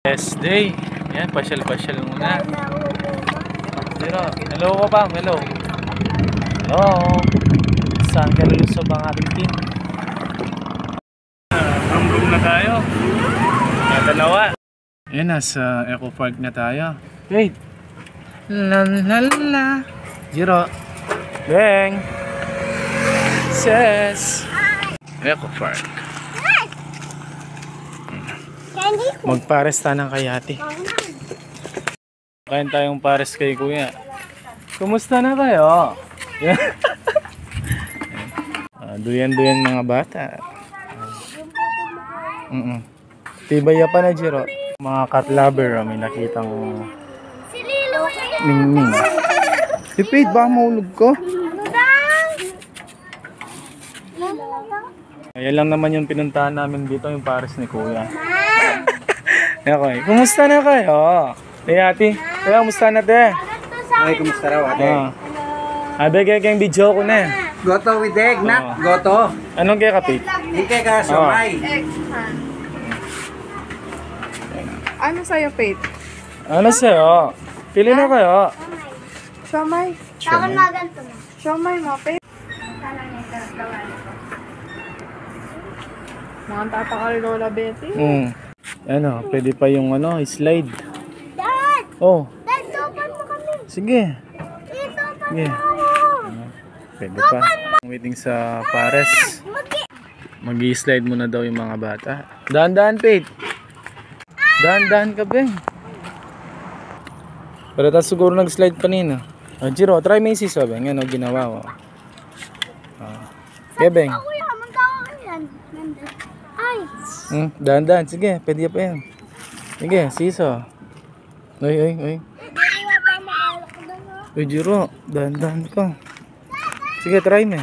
Best day. Yan, pasyal-pasyal muna. Zero. Hello ka pa. Hello. Hello. Saan ka lulusog ang ating team? Room na tayo. Yan, dalawa. Yan, nasa Eco Park na tayo. Wait. La la la. Zero. Bang. Ses. Eco Park. Magpares tayo ng kayati. Kain tayong pares kay kuya. Kumusta na kayo? Duyan-duyan mga bata. Tibay pa na, Jiro. Mga cat lover, may nakitang Ming-Ming. Tipid ba maulog ko? Ayan lang naman yung pinuntahan namin dito, yung pares ni kuya. Okay, kumusta na kayo? Ate, kaya kumusta na te? Ay, kumusta raw ate? Abe kaya kayong video ko na. Goto with egg, nak. Goto. Anong kaya kapit? Hindi ka somay. Ano sa'yo, Faith? Ano sa'yo? Pili na kayo. Siomay. Takon maganto na. Siomay mo, Faith. Mga tata ka rin, Lola Betty. Ano, pwede pa yung ano, slide. Dad! Oh, Dad, topan mo kami. sige. Itopan Sige. mo ako. Pwede pa. Waiting sa pares. Mag-i-slide muna daw yung mga bata. Dahan-dahan, Pete. Dahan-dahan ka, Beng. Pero tayo siguro nag-slide kanina. Jiro, try mo yung siso, Beng. Yan o, ginawa ko. Okay, Beng. Kuya, magkawa ka yan. Ay! Dahan-dahan. Sige, pwede pa yan. Sige, siso. Uy. Uy, Jiro, dahan-dahan ka. Sige, try mo.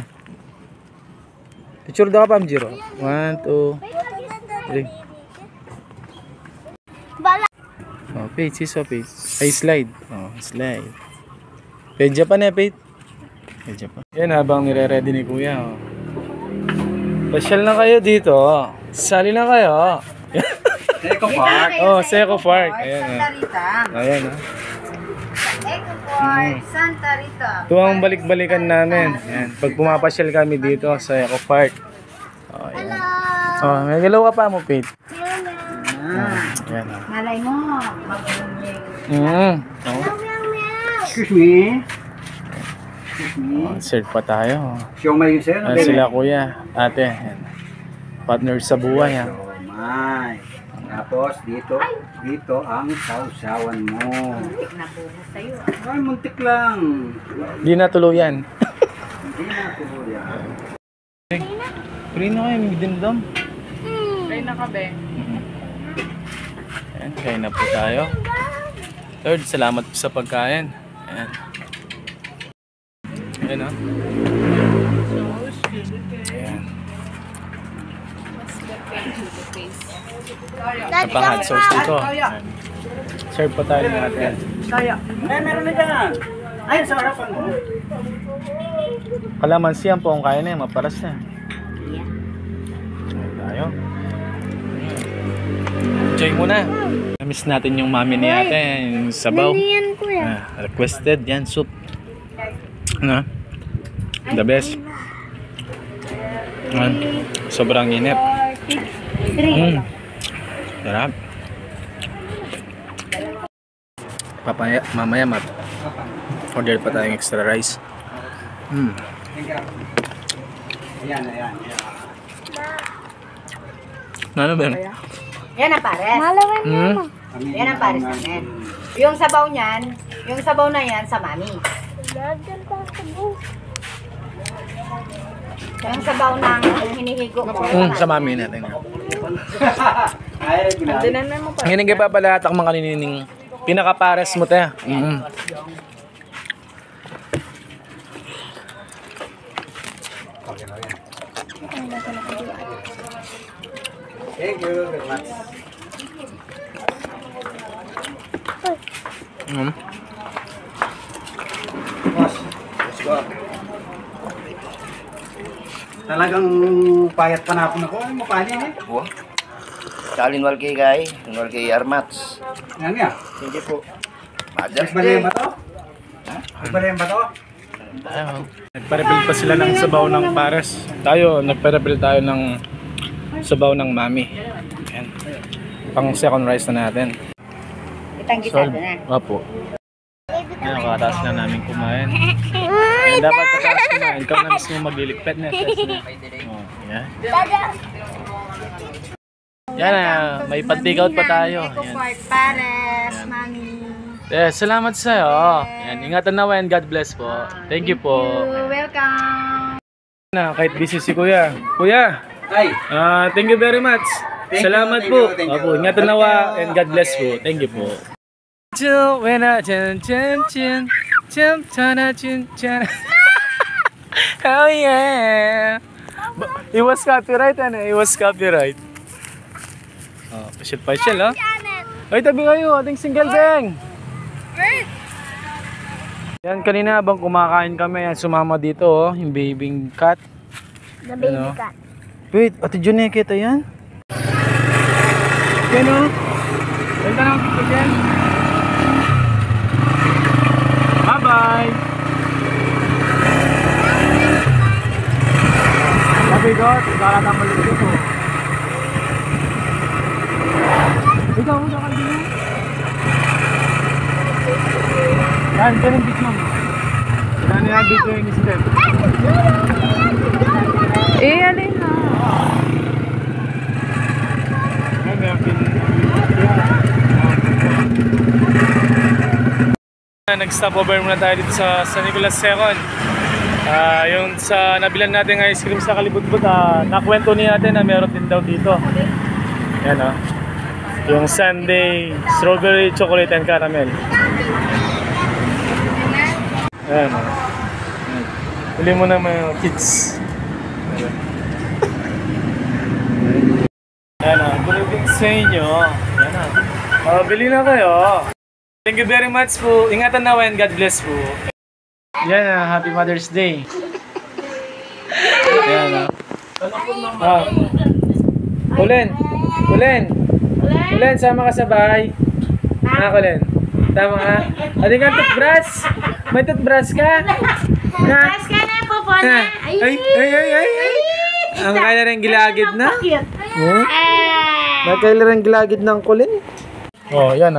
Picture daw ka pa, Jiro. 1, 2, 3. Bala! Oh, Pete, siso, Pete. Ay, slide. Oh, slide. Pedya pa na, Pete. Pedya pa. Yan, habang nire-ready ni Kuya. Oh. Pasyal na kayo dito. Oh. Sali na kayo. Eco Park. Oh, sa Eco Park. Ayan, Santa Rita. Ayan, Eco Park, Santa Rita. Ito ang balik-balikan namin. Ayan. Pag pumapasyal kami dito sa Eco Park. Oh, ayan. Oh, may galaw ka pa mo, Pete. Ayan, oh. Malay mo, mag-uling. Oh. Excuse me. Oh, serve pa tayo. Siomay yun sir. Ayan sila kuya, ate. Ayan. Partner sa buhay. Ha? Siomay. Tapos dito ang sausawan mo. Na bonus sa'yo. Ay, muntik lang. Di na tuluyan. Hindi na tuluyan. Pili na kayo, may dimdam. Kaya na ka, Beng. Ayan, kain na po tayo. Lord, salamat po sa pagkain. Ayan. Ayan, oh. Ayan. Ito pang hot sauce dito. Ayan. Serve pa tayo natin. Kaya. Ay, meron na dyan. Ay, sa harapan mo. Kalamansi yan po kung kaya na yan, maparas na. Ayan tayo. Enjoy muna. Namiss natin yung mami ni ate, yung sabaw. Yan, kuya. Requested yan, soup. Ano? The best. Sobrang inip. Sarap. Mamaya order pa tayong extra rice. Ayan. Ano ba? Yan ang pares. Malawin mo. Yan ang pares namin. Yung sabaw niyan, yung sabaw na yan sa mami. Lagyan ko ang sabaw. Yung sabaw ng hinihigo mo. Sa mami natin. Ay, ginagawa. Dinan mo pa. Hinigay pa pala atak mga kanining pinakapares mo te. Thank you very much. Boss, let's go. Talagang payat pa na ako na ko. Ano mo pa niya eh? Kalin Walkigay, Walkigay Armats. Yan nga. Thank you po. Mother's Balayan Day. ba to? Balayan ba to? Nagpa-refill pa sila ng sabaw ng pares. Tayo, nagpa-refill tayo ng sabaw ng mami. Ayan. Pang second rice na natin. Kitang-kita na. Opo. Ayan, kataas na namin kumain. Ayan, dapat kataas kumain. Ikaw na mismo mag-iligpet na. Oh, yan. Yan na, may pag-take out pa tayo. Eco Ayan. Park Pares, mami. Salamat sa'yo. Ayan, ingatan na and God bless po. Thank you po. Welcome. Kahit busy si Kuya. Kuya, Ay. thank you very much. Thank you, Salamat thank po. you, thank you. Opo, ingatan na and God bless po. Thank you po. Oh yeah. It was copyright ano? It was copyright. Oh, pasyal oh. Ay, tabi kayo, ating single bang. Yan, kanina habang kumakain kami, yan, sumama dito oh, yung baby cat. The baby Ano? cat. Wait, Ate Juneke, ito yan? Yan o. Benta na ang picture yan. Bye-bye! Sabi ko, ikalat ang malit dito. Ikaw ka dito. Yan, dyan ang video mo. Yan ang video yung incident. Alin na. Nag-stop over muna tayo dito sa San Nicolas II. Yung sa nabilan natin ng ice cream sa Kalibutbut, nakwento niya natin na meron din daw dito. Yan o. Yung Sunday Strawberry Chocolate and Caramel. Ayan o. Huli mo na mga kids. Ayan o. Good evening sa inyo. Ayan o. Bili na kayo. Thank you very much po. Ingatan na and God bless po. Yan na, Happy Mother's Day. Yan na. Kulen, sama ka sa bahay. Kulen. Tama ka. Adi ka toothbrush. May toothbrush ka? Toothbrush ka na po po na. Ay. Ang kaya rin gilagid na. Nakaya rin gilagid ng kulen. Oh, yan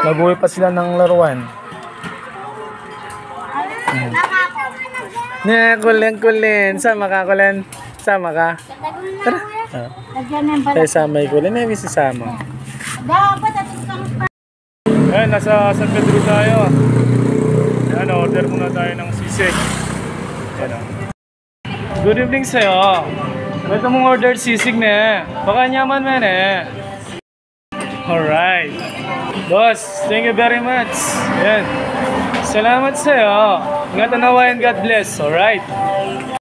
nag-uwi pa sila ng laruan. Kulen. Sama ka, Kulen. Sama ka. Tara. Tayo sama yung Kulen. May sisama. Ayan, nasa San Pedro tayo. Ayan, order muna tayo ng sisig. Ayan. Good evening sa'yo. Ito mong order sisig na. Baka nyaman man eh. Alright. Boss, thank you very much. Ayan. Salamat sa'yo. Ingatan na and God bless. Alright.